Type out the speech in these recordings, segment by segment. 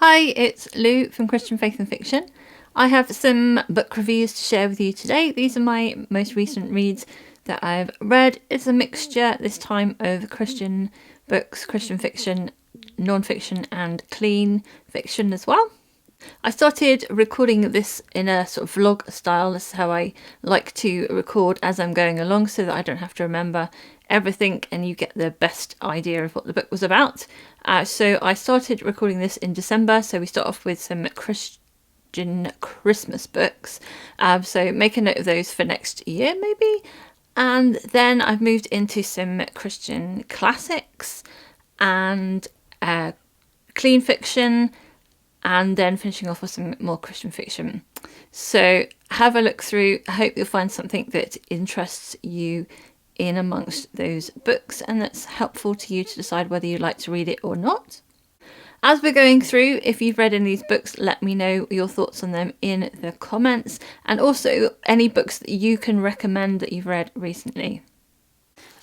Hi, it's Lou from Christian Faith and Fiction. I have some book reviews to share with you today. These are my most recent reads that I've read. It's a mixture this time of Christian books, Christian fiction, non-fiction and clean fiction as well. I started recording this in a sort of vlog style. This is how I like to record as I'm going along so that I don't have to remember everything and you get the best idea of what the book was about. So I started recording this in December, so we start off with some Christian Christmas books. So make a note of those for next year maybe. And then I've moved into some Christian classics and clean fiction, and then finishing off with some more Christian fiction. So have a look through. I hope you'll find something that interests you in amongst those books and that's helpful to you to decide whether you'd like to read it or not. As we're going through, if you've read any of these books, let me know your thoughts on them in the comments, and also any books that you can recommend that you've read recently.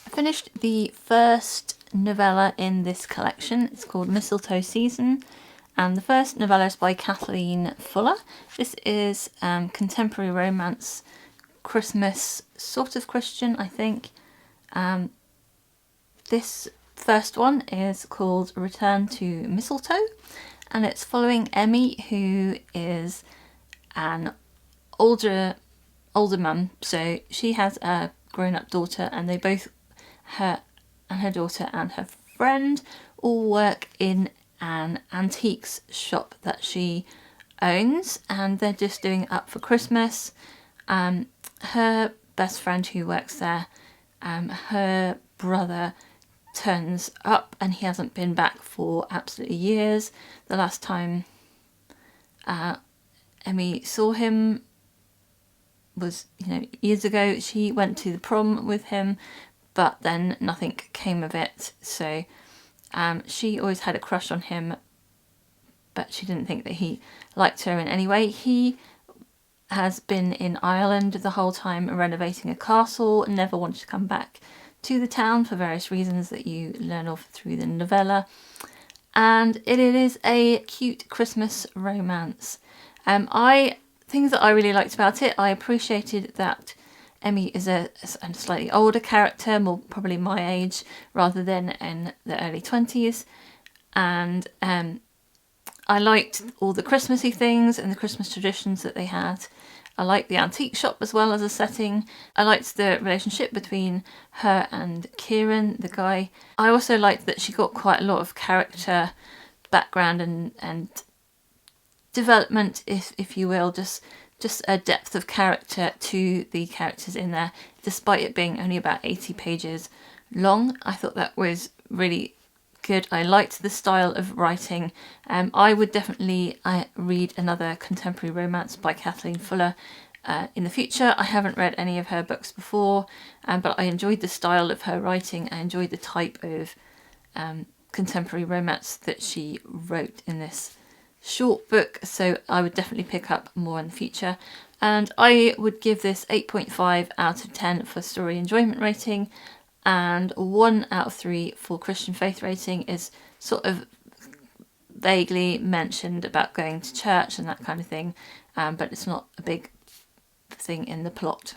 I finished the first novella in this collection. It's called Mistletoe Season, and the first novella is by Kathleen Fuller. This is contemporary romance, Christmas, sort of Christian, I think. This first one is called Return to Mistletoe, and it's following Emmy, who is an older mum. So she has a grown-up daughter, and they both, her daughter and her friend, all work in an antiques shop that she owns, and they're just doing it up for Christmas. Her best friend who works there, her brother turns up and he hasn't been back for absolutely years. The last time Emmy saw him was, years ago. She went to the prom with him, but then nothing came of it. So she always had a crush on him, but she didn't think that he liked her in any way. He has been in Ireland the whole time renovating a castle and never wanted to come back to the town for various reasons that you learn of through the novella. And it is a cute Christmas romance. Things that I really liked about it, I appreciated that Emmy is a slightly older character, more probably my age, rather than in the early 20s. And I liked all the Christmassy things and the Christmas traditions that they had. I liked the antique shop as well as a setting. I liked the relationship between her and Kieran, the guy. I also liked that she got quite a lot of character background and development, if you will, just a depth of character to the characters in there, despite it being only about 80 pages long. I thought that was really good. I liked the style of writing. I would definitely read another contemporary romance by Kathleen Fuller in the future. I haven't read any of her books before, but I enjoyed the style of her writing. I enjoyed the type of contemporary romance that she wrote in this short book, so I would definitely pick up more in the future. And I would give this 8.5 out of 10 for story enjoyment rating, and 1 out of 3 for Christian faith rating. Is sort of vaguely mentioned about going to church and that kind of thing, but it's not a big thing in the plot.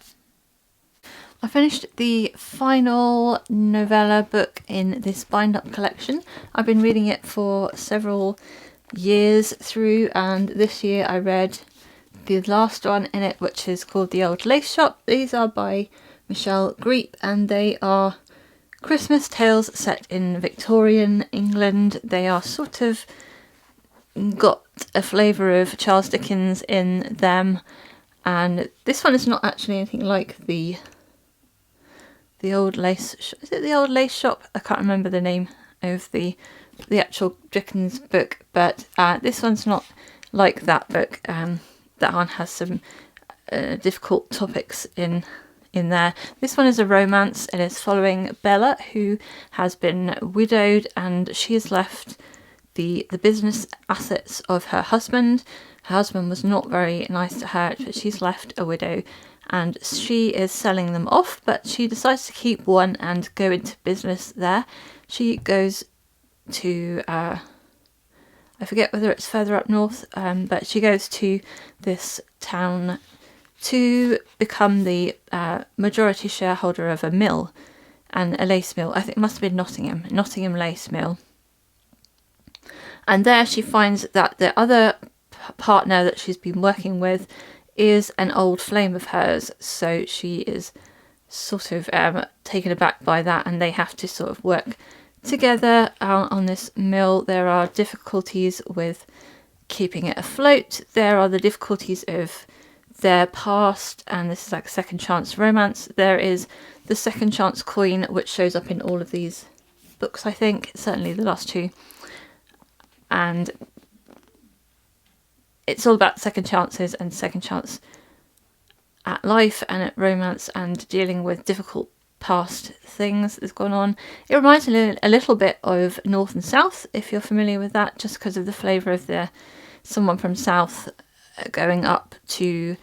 I finished the final novella book in this bind-up collection. I've been reading it for several years through, and this year I read the last one in it, which is called The Old Lace Shop. These are by Michelle Griep, and they are Christmas tales set in Victorian England. They are sort of got a flavour of Charles Dickens in them, and this one is not actually anything like the Old Lace Shop. Is it The Old Lace Shop? I can't remember the name of the actual Dickens book, but this one's not like that book. That one has some difficult topics in there. This one is a romance. It is following Bella, who has been widowed, and she has left the business assets of her husband. Her husband was not very nice to her, but she's left a widow, and she is selling them off, but she decides to keep one and go into business there. She goes to I forget whether it's further up north, but she goes to this town to become the majority shareholder of a mill, and a lace mill. I think it must have been Nottingham Lace Mill. And there she finds that the other partner that she's been working with is an old flame of hers, so she is sort of taken aback by that, and they have to sort of work together on this mill. There are difficulties with keeping it afloat. There are the difficulties of their past, and this is like a second chance romance. There is the second chance coin, which shows up in all of these books, I think, certainly the last two. And it's all about second chances and second chance at life and at romance and dealing with difficult past things that's gone on. It reminds me a little bit of North and South, if you're familiar with that, just because of the flavour of someone from South going up to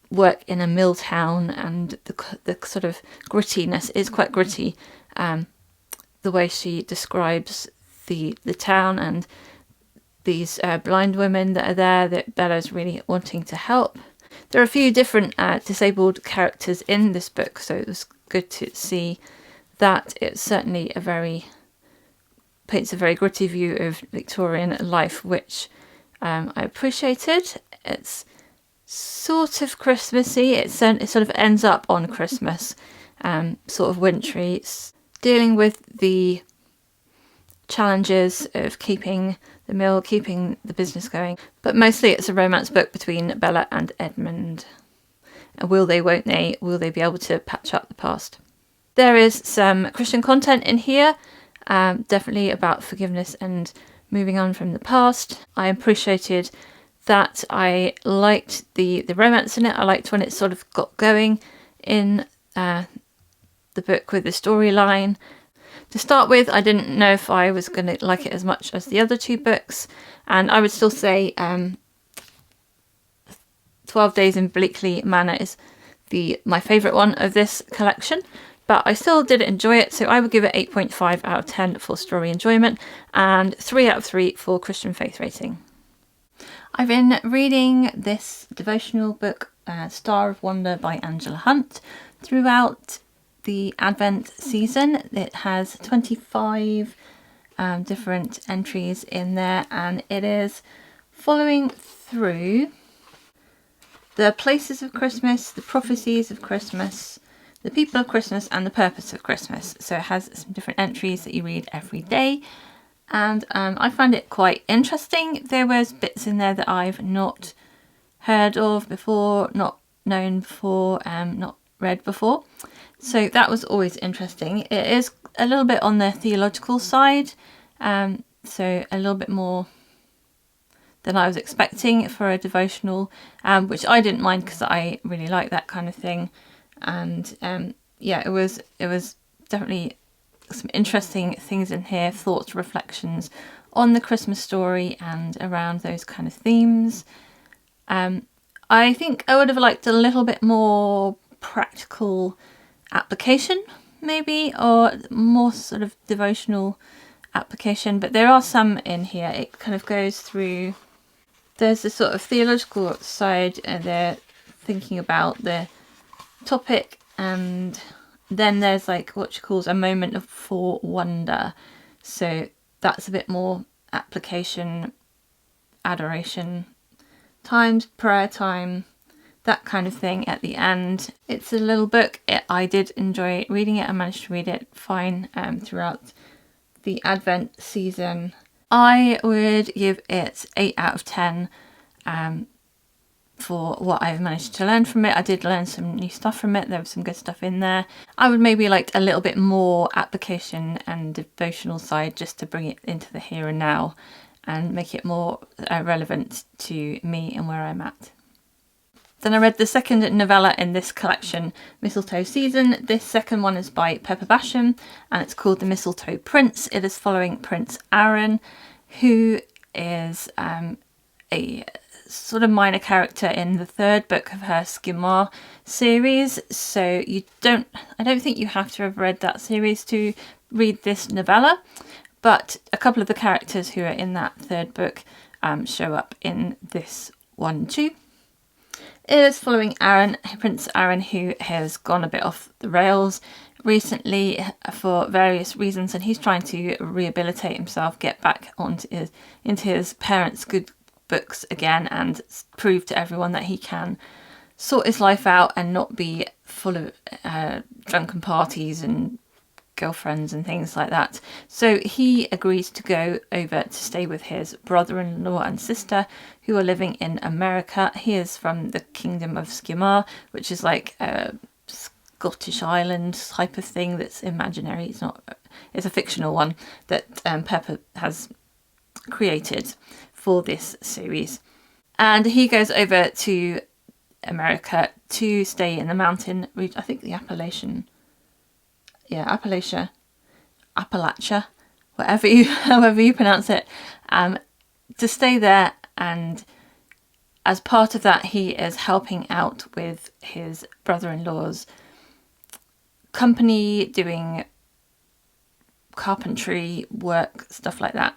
work in a mill town, and the sort of grittiness is quite gritty. The way she describes the town and these blind women that are there that Bella's really wanting to help. There are a few different disabled characters in this book, so it was good to see that. It's certainly paints a very gritty view of Victorian life, which I appreciated. It's sort of Christmassy. It sort of ends up on Christmas, sort of wintry. It's dealing with the challenges of keeping the mill, keeping the business going. But mostly it's a romance book between Bella and Edmund. And will they, won't they? Will they be able to patch up the past? There is some Christian content in here, definitely about forgiveness and moving on from the past. I appreciated that. I liked the romance in it. I liked when it sort of got going in the book with the storyline. To start with, I didn't know if I was going to like it as much as the other two books, and I would still say 12 Days in Bleakley Manor is my favourite one of this collection, but I still did enjoy it, so I would give it 8.5 out of 10 for story enjoyment and 3 out of 3 for Christian faith rating. I've been reading this devotional book, Star of Wonder by Angela Hunt, throughout the Advent season. It has 25 different entries in there, and it is following through the places of Christmas, the prophecies of Christmas, the people of Christmas, and the purpose of Christmas. So it has some different entries that you read every day, and I found it quite interesting. There was bits in there that I've not heard of before, not known before, not read before. So that was always interesting. It is a little bit on the theological side, so a little bit more than I was expecting for a devotional, which I didn't mind because I really like that kind of thing. And yeah, it was definitely some interesting things in here, thoughts, reflections on the Christmas story and around those kind of themes. I think I would have liked a little bit more practical application, maybe, or more sort of devotional application, but there are some in here. It kind of goes through, there's the sort of theological side, and they're thinking about the topic, and then there's like what she calls a moment for wonder, so that's a bit more application, adoration times, prayer time, that kind of thing at the end. It's a little book. I did enjoy reading it. I managed to read it fine throughout the Advent season. I would give it 8 out of 10 for what I've managed to learn from it. I did learn some new stuff from it. There was some good stuff in there. I would maybe like a little bit more application and devotional side, just to bring it into the here and now and make it more relevant to me and where I'm at. Then I read the second novella in this collection, Mistletoe Season. This second one is by Pepper Basham, and it's called The Mistletoe Prince. It is following Prince Aaron, who is a sort of minor character in the third book of her Skimar series. So I don't think you have to have read that series to read this novella, But a couple of the characters who are in that third book show up in this one too. It is following Prince Aaron, who has gone a bit off the rails recently for various reasons, and he's trying to rehabilitate himself, get back into his parents' good books again, and prove to everyone that he can sort his life out and not be full of drunken parties and girlfriends and things like that. So he agrees to go over to stay with his brother-in-law and sister, who are living in America. He is from the Kingdom of Skimar, which is like a Scottish island type of thing that's imaginary. It's a fictional one that Pepper has created for this series. And he goes over to America to stay in the mountain region, I think the Appalachian, Appalachia, however you pronounce it, to stay there. And as part of that, he is helping out with his brother-in-law's company, doing carpentry work, stuff like that,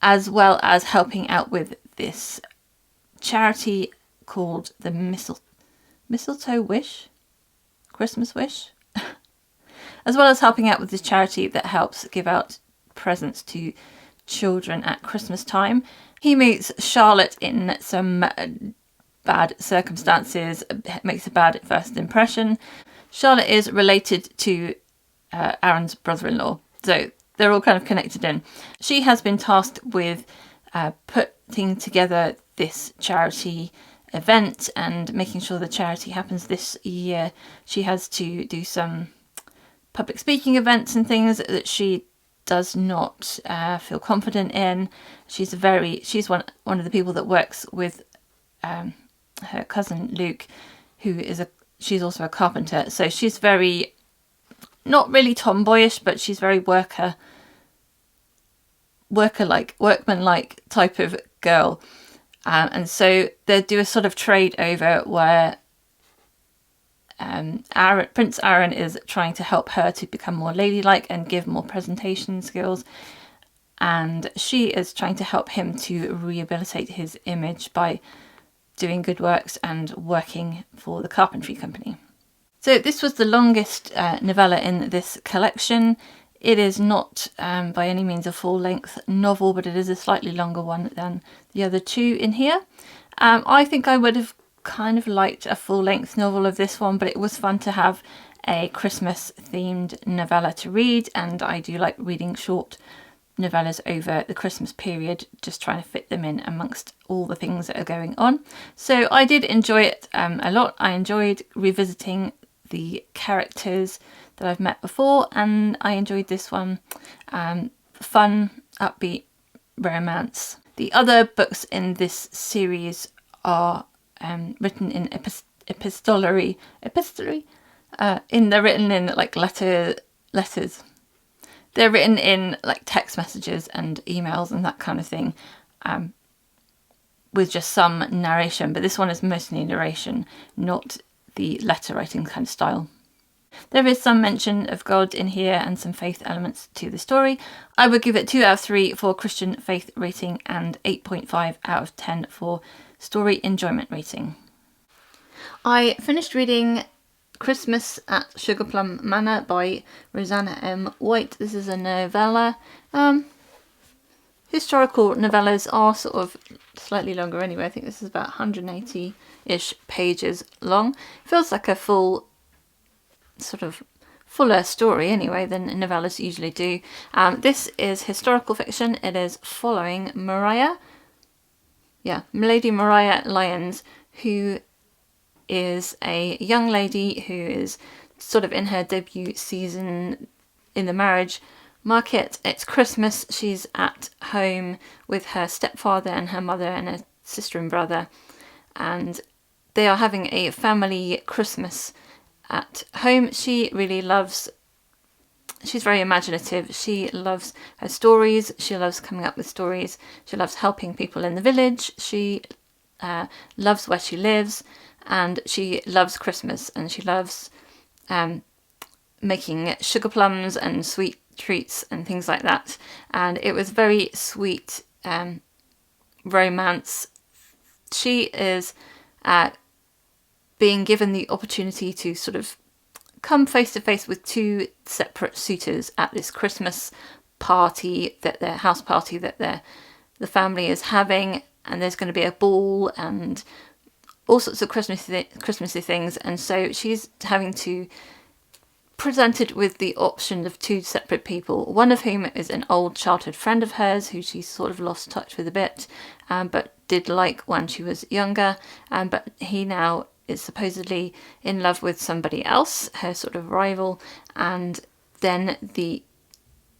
as well as helping out with this charity called the Mistletoe Wish, Christmas Wish, as well as helping out with this charity that helps give out presents to children at Christmas time. He meets Charlotte in some bad circumstances, makes a bad first impression. Charlotte is related to Aaron's brother-in-law, so they're all kind of connected in. She has been tasked with putting together this charity event and making sure the charity happens this year. She has to do some public speaking events and things that she does not feel confident in. She's one of the people that works with her cousin Luke, she's also a carpenter. So she's very, not really tomboyish, but she's very workman-like type of girl. And so they do a sort of trade over where Prince Aaron is trying to help her to become more ladylike and give more presentation skills, and she is trying to help him to rehabilitate his image by doing good works and working for the carpentry company. So this was the longest novella in this collection. It is not by any means a full-length novel, but it is a slightly longer one than the other two in here. I think I would have kind of liked a full-length novel of this one, but it was fun to have a Christmas-themed novella to read, and I do like reading short novellas over the Christmas period, just trying to fit them in amongst all the things that are going on. So I did enjoy it a lot. I enjoyed revisiting the characters that I've met before, and I enjoyed this one. Fun, upbeat romance. The other books in this series are written in epistolary. They're written in like letters. They're written in like text messages and emails and that kind of thing, with just some narration. But this one is mostly narration, not the letter writing kind of style. There is some mention of God in here and some faith elements to the story. I would give it 2 out of 3 for Christian faith rating and 8.5 out of 10 for story enjoyment rating. I finished reading Christmas at Sugarplum Manor by Roseanna M. White. This is a novella. Historical novellas are sort of slightly longer anyway. I think this is about 180-ish pages long. Feels like a fuller story anyway than novellas usually do. This is historical fiction. It is following Milady Maria Lyons, who is a young lady who is sort of in her debut season in the marriage market. It's Christmas. She's at home with her stepfather and her mother and her sister and brother, and they are having a family Christmas at home. She's very imaginative. She loves her stories. She loves coming up with stories. She loves helping people in the village. She loves where she lives, and she loves Christmas, and she loves making sugar plums and sweet treats and things like that. And it was very sweet romance. She is being given the opportunity to sort of come face to face with two separate suitors at this Christmas party, that their house party that the family is having, and there's going to be a ball and all sorts of Christmassy things. And so she's having to presented with the option of two separate people, one of whom is an old childhood friend of hers who she's sort of lost touch with a bit, but did like when she was younger, but he now is supposedly in love with somebody else, her sort of rival. And then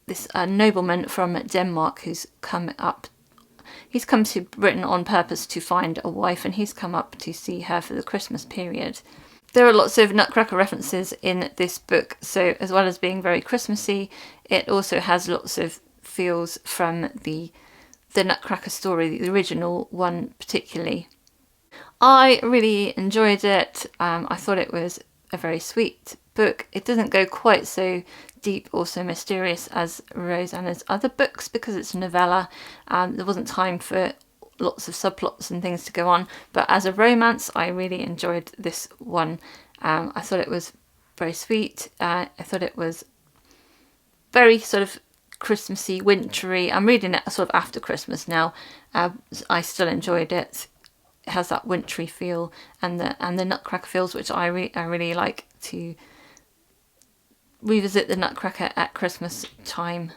this nobleman from Denmark who's he's come to Britain on purpose to find a wife, and he's come up to see her for the Christmas period. There are lots of Nutcracker references in this book, so as well as being very Christmassy, it also has lots of feels from the Nutcracker story, the original one particularly. I really enjoyed it. I thought it was a very sweet book. It doesn't go quite so deep or so mysterious as Roseanna's other books because it's a novella. There wasn't time for lots of subplots and things to go on, but as a romance I really enjoyed this one. I thought it was very sweet. I thought it was very sort of Christmassy, wintry. I'm reading it sort of after Christmas now. I still enjoyed it. It has that wintry feel and the Nutcracker feels, which I really like to revisit the Nutcracker at Christmas time.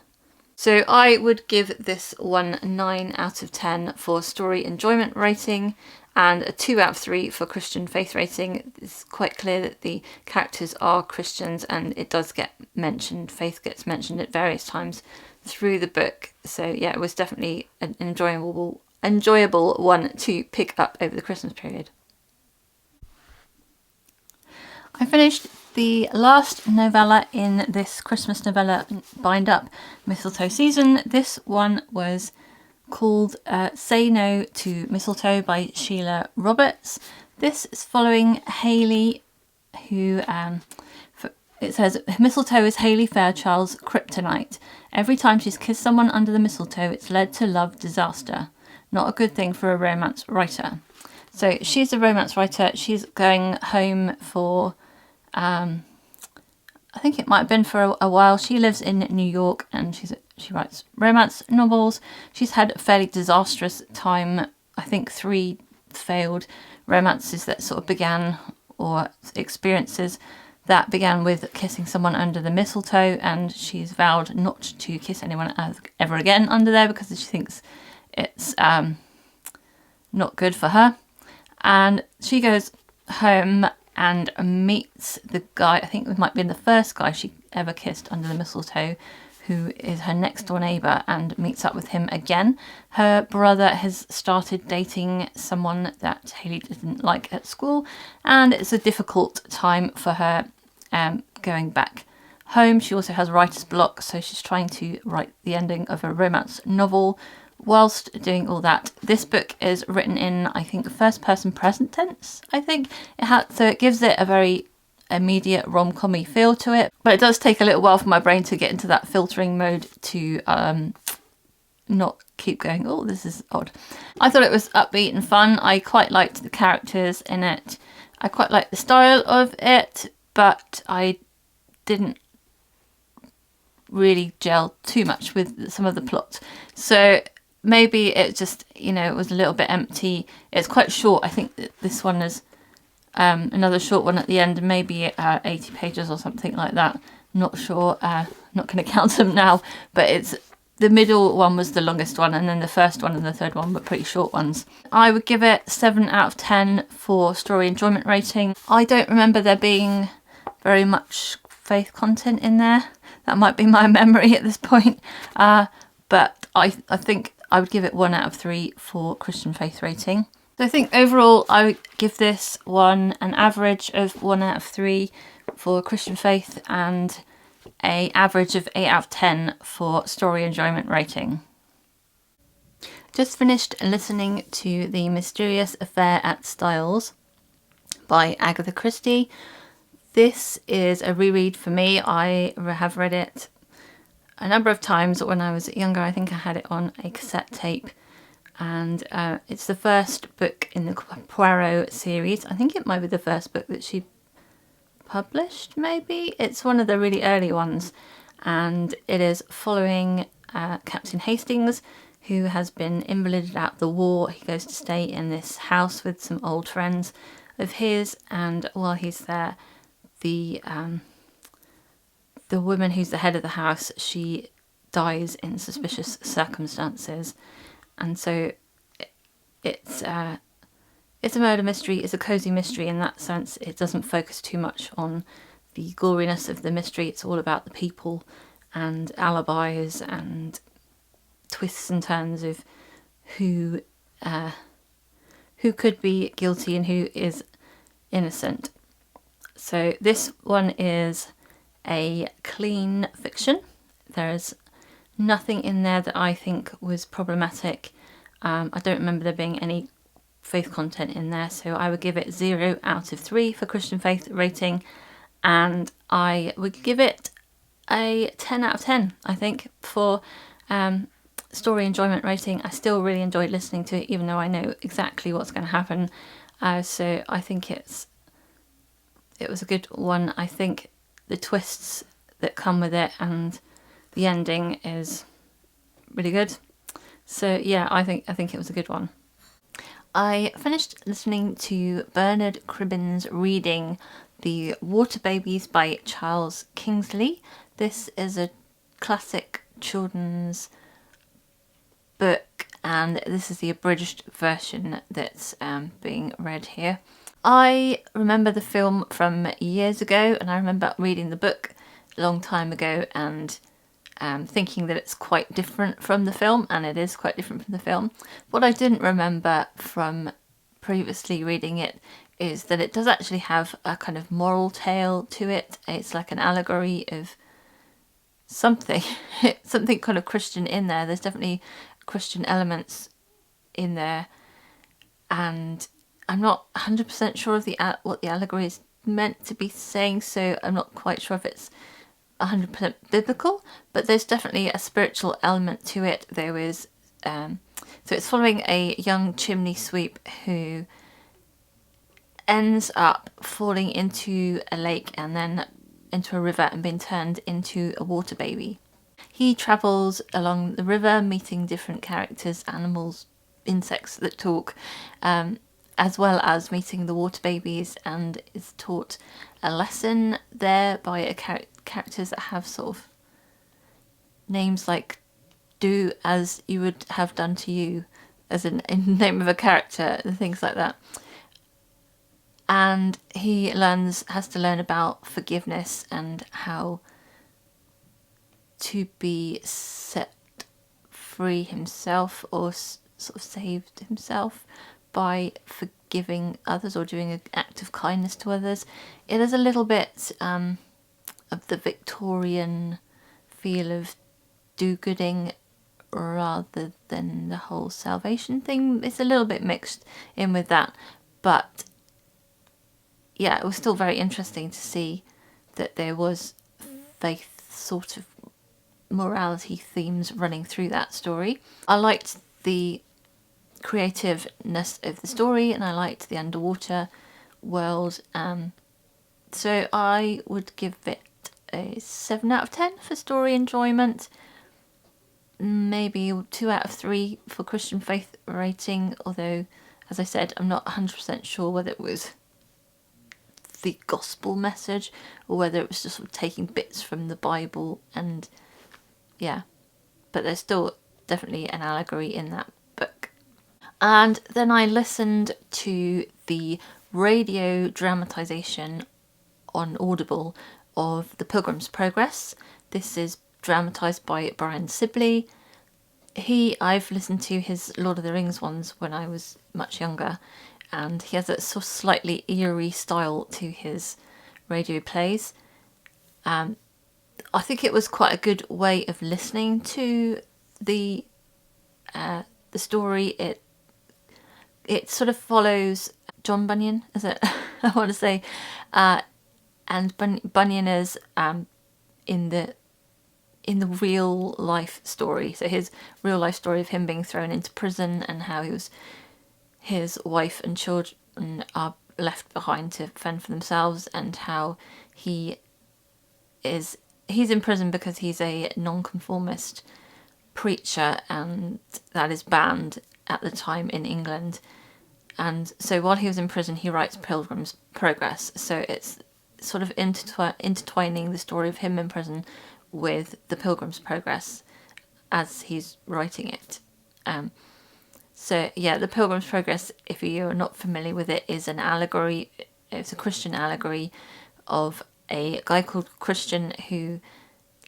So I would give this one 9 out of 10 for story enjoyment rating and a 2 out of 3 for Christian faith rating. It's quite clear that the characters are Christians, and it does get mentioned, faith gets mentioned at various times through the book. So yeah, it was definitely an enjoyable one to pick up over the Christmas period. I finished the last novella in this Christmas novella bind up Mistletoe season. This one was called Say No to Mistletoe by Sheila Roberts. This is following Hayley, who it says, mistletoe is Hayley Fairchild's kryptonite. Every time she's kissed someone under the mistletoe, it's led to love disaster. Not a good thing for a romance writer. So she's a romance writer. She's going home for I think it might have been for a while. She lives in New York and she writes romance novels. She's had a fairly disastrous time. I think 3 failed romances that sort of began, or experiences that began with kissing someone under the mistletoe, and she's vowed not to kiss anyone ever again under there because she thinks it's not good for her. And she goes home and meets the guy, I think it might be the first guy she ever kissed under the mistletoe, who is her next door neighbour, and meets up with him again. Her brother has started dating someone that Hayley didn't like at school, and it's a difficult time for her going back home. She also has writer's block, so she's trying to write the ending of a romance novel whilst doing all that. This book is written in, I think, first person present tense. I think so it gives it a very immediate rom-com-y feel to it, but it does take a little while for my brain to get into that filtering mode to not keep going, oh, this is odd. I thought it was upbeat and fun. I quite liked the characters in it. I quite liked the style of it, but I didn't really gel too much with some of the plot. So maybe it just, it was a little bit empty. It's quite short. I think that this one is another short one at the end, maybe 80 pages or something like that. Not sure. Not going to count them now, but the middle one was the longest one, and then the first one and the third one were pretty short ones. I would give it 7 out of 10 for story enjoyment rating. I don't remember there being very much faith content in there. That might be my memory at this point. But I think I would give it 1 out of 3 for Christian faith rating. So I think overall I would give this one an average of 1 out of 3 for Christian faith and an average of 8 out of 10 for story enjoyment rating. Just finished listening to The Mysterious Affair at Styles by Agatha Christie. This is a reread for me. I have read it a number of times when I was younger. I think I had it on a cassette tape, and it's the first book in the Poirot series. I think it might be the first book that she published, maybe. It's one of the really early ones, and it is following Captain Hastings, who has been invalided out the war. He goes to stay in this house with some old friends of his, and while he's there, the woman who's the head of the house, she dies in suspicious circumstances, and so it's a murder mystery. It's a cosy mystery in that sense. It doesn't focus too much on the goriness of the mystery. It's all about the people and alibis and twists and turns of who could be guilty and who is innocent. So this one is a clean fiction. There's nothing in there that I think was problematic. I don't remember there being any faith content in there, so I would give it 0 out of 3 for Christian faith rating, and I would give it a 10 out of 10, I think, for story enjoyment rating. I still really enjoyed listening to it, even though I know exactly what's going to happen. So I think it was a good one. I think the twists that come with it and the ending is really good. So yeah, I think it was a good one. I finished listening to Bernard Cribbins reading The Water Babies by Charles Kingsley. This is a classic children's book, and this is the abridged version that's being read here. I remember the film from years ago, and I remember reading the book a long time ago and thinking that it's quite different from the film, and it is quite different from the film. What I didn't remember from previously reading it is that it does actually have a kind of moral tale to it. It's like an allegory of something, something kind of Christian in there. There's definitely Christian elements in there, and I'm not 100% sure of what the allegory is meant to be saying, so I'm not quite sure if it's 100% biblical, but there's definitely a spiritual element to it. There is so it's following a young chimney sweep who ends up falling into a lake and then into a river and being turned into a water baby. He travels along the river, meeting different characters, animals, insects that talk, as well as meeting the water babies, and is taught a lesson there by characters that have sort of names like "do as you would have done to you" as in name of a character and things like that. And he has to learn about forgiveness and how to be set free himself, or sort of saved himself by forgiving others or doing an act of kindness to others. It is a little bit of the Victorian feel of do-gooding rather than the whole salvation thing. It's a little bit mixed in with that, but yeah, it was still very interesting to see that there was faith sort of morality themes running through that story. I liked the creativeness of the story, and I liked the underwater world, so I would give it a 7 out of 10 for story enjoyment, maybe 2 out of 3 for Christian faith rating, although as I said, I'm not 100% sure whether it was the gospel message or whether it was just sort of taking bits from the Bible, and yeah, but there's still definitely an allegory in that book. And then I listened to the radio dramatisation on Audible of The Pilgrim's Progress. This is dramatised by Brian Sibley. I've listened to his Lord of the Rings ones when I was much younger, and he has a sort of slightly eerie style to his radio plays. I think it was quite a good way of listening to the story. It sort of follows John Bunyan, is it? I want to say, and Bunyan is in in the real life story. So his real life story of him being thrown into prison and how his wife and children are left behind to fend for themselves, and how he's in prison because he's a nonconformist preacher, and that is banned at the time in England. And so while he was in prison, he writes Pilgrim's Progress. So it's sort of intertwining the story of him in prison with the Pilgrim's Progress as he's writing it. So yeah, the Pilgrim's Progress, if you're not familiar with it, is an allegory. It's a Christian allegory of a guy called Christian who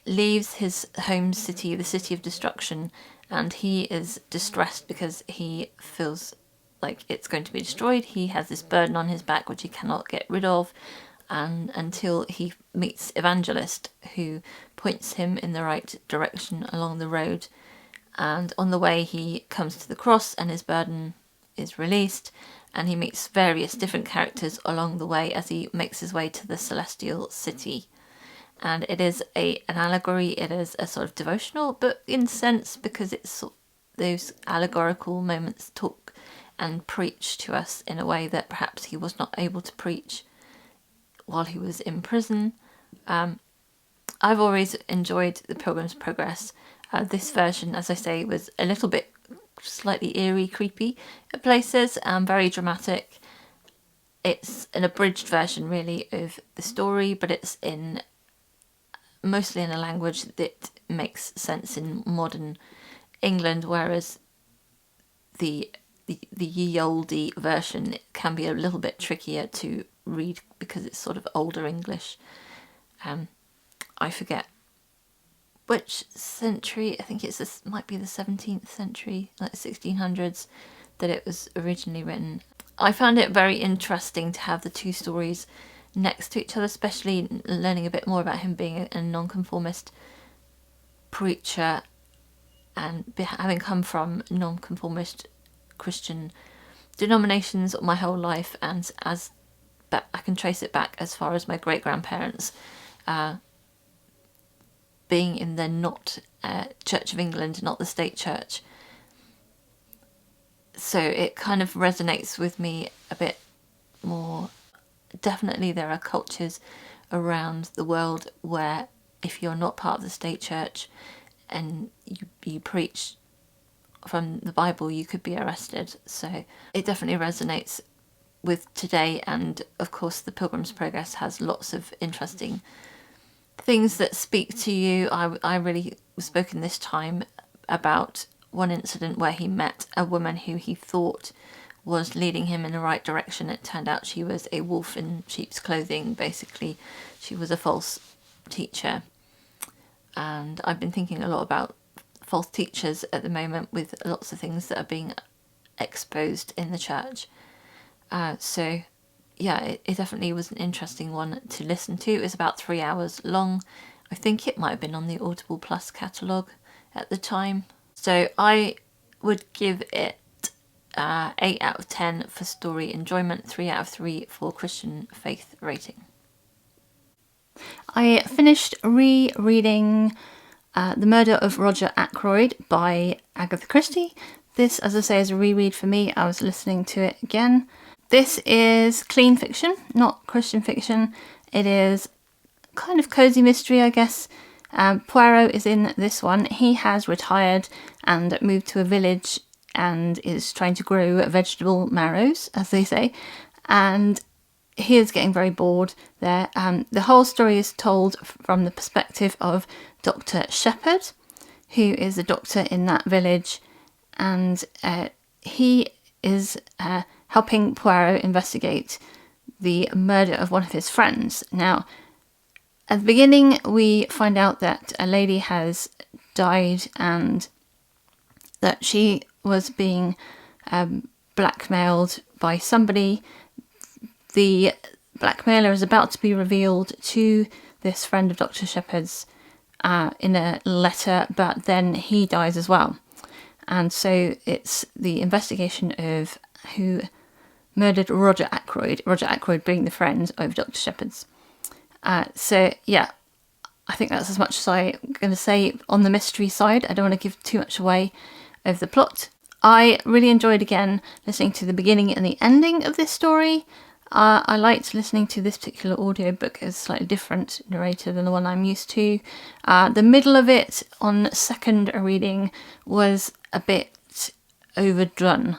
leaves his home city, the city of destruction, and he is distressed because he feels like it's going to be destroyed. He has this burden on his back which he cannot get rid of, and until he meets Evangelist, who points him in the right direction along the road. And on the way he comes to the cross and his burden is released, and he meets various different characters along the way as he makes his way to the celestial city. And it is an allegory, it is a sort of devotional, but in sense, because it's those allegorical moments talk and preach to us in a way that perhaps he was not able to preach while he was in prison. I've always enjoyed the Pilgrim's Progress. This version, as I say, was a little bit slightly eerie, creepy at places, very dramatic. It's an abridged version, really, of the story, but it's mostly in a language that makes sense in modern England, whereas the ye olde version can be a little bit trickier to read because it's sort of older English. I forget which century. I think might be the 17th century, like 1600s, that it was originally written. I found it very interesting to have the two stories next to each other, especially learning a bit more about him being a nonconformist preacher and having come from nonconformist Christian denominations my whole life, and I can trace it back as far as my great-grandparents being in the not Church of England, not the state church. So it kind of resonates with me a bit more. Definitely there are cultures around the world where if you're not part of the state church and you preach from the Bible, you could be arrested. So it definitely resonates with today, and of course the Pilgrim's Progress has lots of interesting things that speak to you. I really spoken this time about one incident where he met a woman who he thought was leading him in the right direction. It turned out she was a wolf in sheep's clothing. Basically, she was a false teacher. And I've been thinking a lot about false teachers at the moment, with lots of things that are being exposed in the church. So yeah, it definitely was an interesting one to listen to. It was about 3 hours long. I think it might have been on the Audible Plus catalogue at the time. So I would give it 8 out of 10 for story enjoyment, 3 out of 3 for Christian faith rating. I finished rereading The Murder of Roger Ackroyd by Agatha Christie. This, as I say, is a reread for me. I was listening to it again. This is clean fiction, not Christian fiction. It is kind of cosy mystery, I guess. Poirot is in this one. He has retired and moved to a village and is trying to grow vegetable marrows, as they say. And he is getting very bored there. The whole story is told from the perspective of Dr. Shepherd, who is a doctor in that village. And he is helping Poirot investigate the murder of one of his friends. Now, at the beginning, we find out that a lady has died and that she was being blackmailed by somebody. The blackmailer is about to be revealed to this friend of Dr. Shepherd's in a letter, but then he dies as well. And so it's the investigation of who murdered Roger Ackroyd being the friend of Dr. Shepherd's. So yeah, I think that's as much as I'm going to say on the mystery side. I don't want to give too much away of the plot. I really enjoyed, again, listening to the beginning and the ending of this story. I liked listening to this particular audiobook as a slightly different narrator than the one I'm used to. The middle of it on second reading was a bit overdrawn,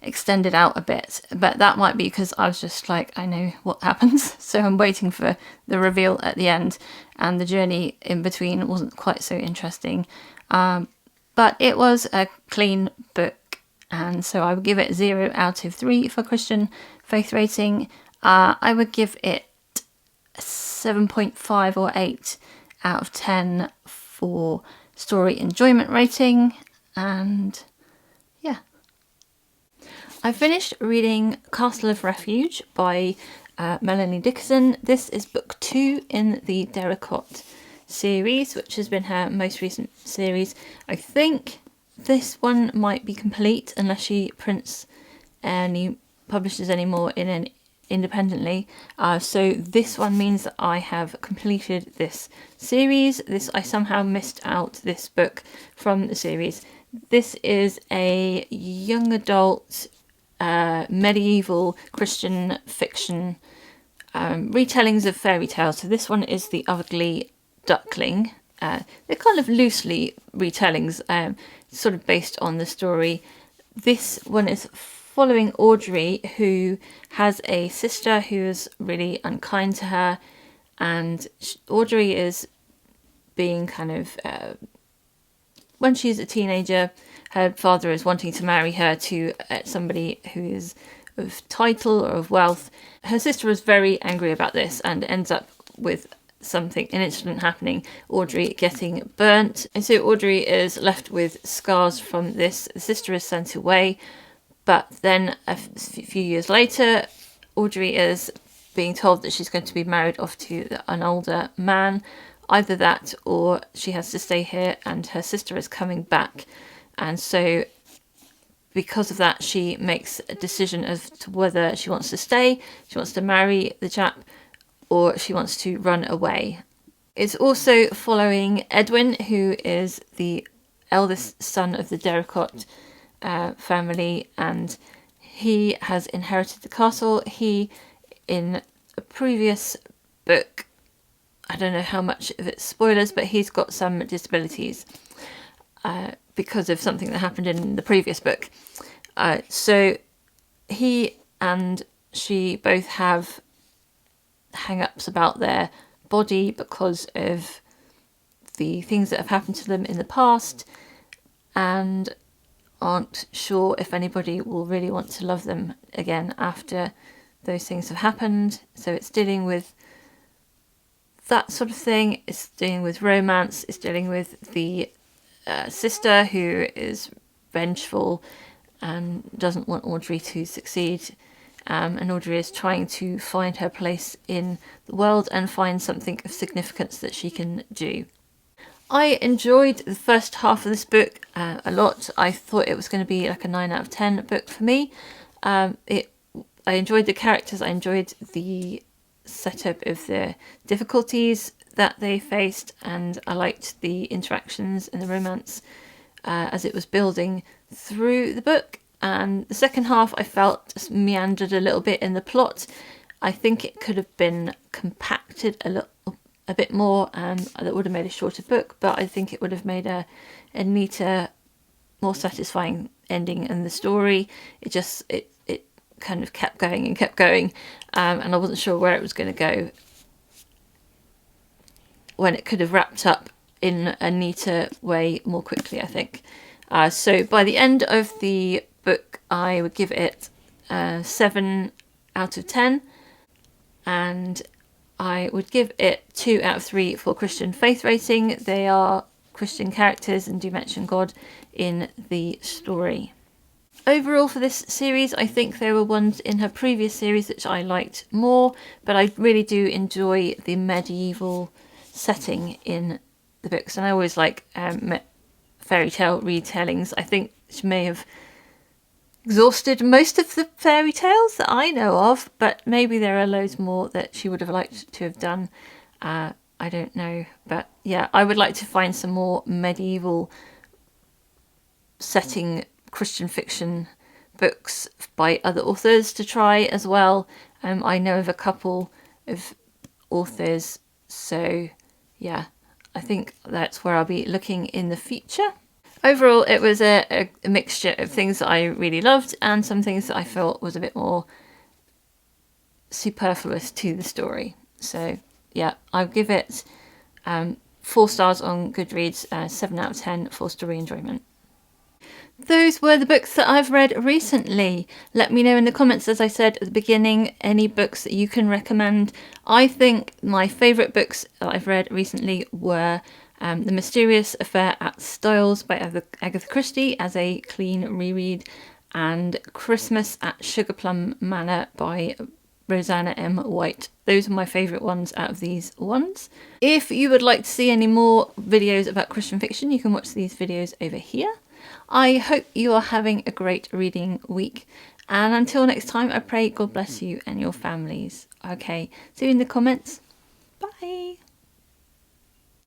extended out a bit, but that might be because I was just like, I know what happens, so I'm waiting for the reveal at the end, and the journey in between wasn't quite so interesting. But it was a clean book, and so I would give it 0 out of 3 for Christian faith rating. I would give it 7.5 or 8 out of 10 for story enjoyment rating, and yeah. I finished reading Castle of Refuge by Melanie Dickerson. This is book 2 in the Derricott series, which has been her most recent series. I think this one might be complete unless she prints any publishes any more independently. So this one means that I have completed this series. I somehow missed out this book from the series. This is a young adult medieval Christian fiction retellings of fairy tales. So this one is The Ugly Duckling. They're kind of loosely retellings, sort of based on the story. This one is following Audrey, who has a sister who is really unkind to her, and Audrey is being kind of when she's a teenager, her father is wanting to marry her to somebody who is of title or of wealth. Her sister is very angry about this and ends up with an incident happening, Audrey getting burnt. And so Audrey is left with scars from this. The sister is sent away, but then a few years later, Audrey is being told that she's going to be married off to an older man. Either that or she has to stay here, and her sister is coming back. And so because of that, she makes a decision as to whether she wants to stay, she wants to marry the chap, or she wants to run away. It's also following Edwin, who is the eldest son of the Derricott family, and he has inherited the castle. He, in a previous book, I don't know how much of it's spoilers, but he's got some disabilities because of something that happened in the previous book. So he and she both have hang-ups about their body because of the things that have happened to them in the past, and aren't sure if anybody will really want to love them again after those things have happened. So it's dealing with that sort of thing. It's dealing with romance. It's dealing with the sister who is vengeful and doesn't want Audrey to succeed. And Audrey is trying to find her place in the world and find something of significance that she can do. I enjoyed the first half of this book a lot. I thought it was going to be like a 9 out of 10 book for me. I enjoyed the characters. I enjoyed the setup of the difficulties that they faced, and I liked the interactions and the romance as it was building through the book. And the second half I felt just meandered a little bit in the plot. I think it could have been compacted a bit more, that would have made a shorter book, but I think it would have made a neater, more satisfying ending in the story. It kind of kept going and kept going, and I wasn't sure where it was going to go, when it could have wrapped up in a neater way more quickly, I think. So by the end of the book, I would give it 7 out of 10, and I would give it 2 out of 3 for Christian faith rating. They are Christian characters and do mention God in the story. Overall for this series, I think there were ones in her previous series which I liked more, but I really do enjoy the medieval setting in the books, and I always like fairy tale retellings. I think she may have exhausted most of the fairy tales that I know of, but maybe there are loads more that she would have liked to have done. I don't know, but yeah, I would like to find some more medieval setting Christian fiction books by other authors to try as well. I know of a couple of authors, so yeah, I think that's where I'll be looking in the future. Overall, it was a mixture of things that I really loved and some things that I felt was a bit more superfluous to the story. So yeah, I'll give it 4 stars on Goodreads, 7 out of 10 for story enjoyment. Those were the books that I've read recently. Let me know in the comments, as I said at the beginning, any books that you can recommend. I think my favourite books that I've read recently were The Mysterious Affair at Styles by Agatha Christie as a clean reread, and Christmas at Sugarplum Manor by Roseanna M. White. Those are my favourite ones out of these ones. If you would like to see any more videos about Christian fiction, you can watch these videos over here. I hope you are having a great reading week, and until next time, I pray God bless you and your families. Okay, see you in the comments.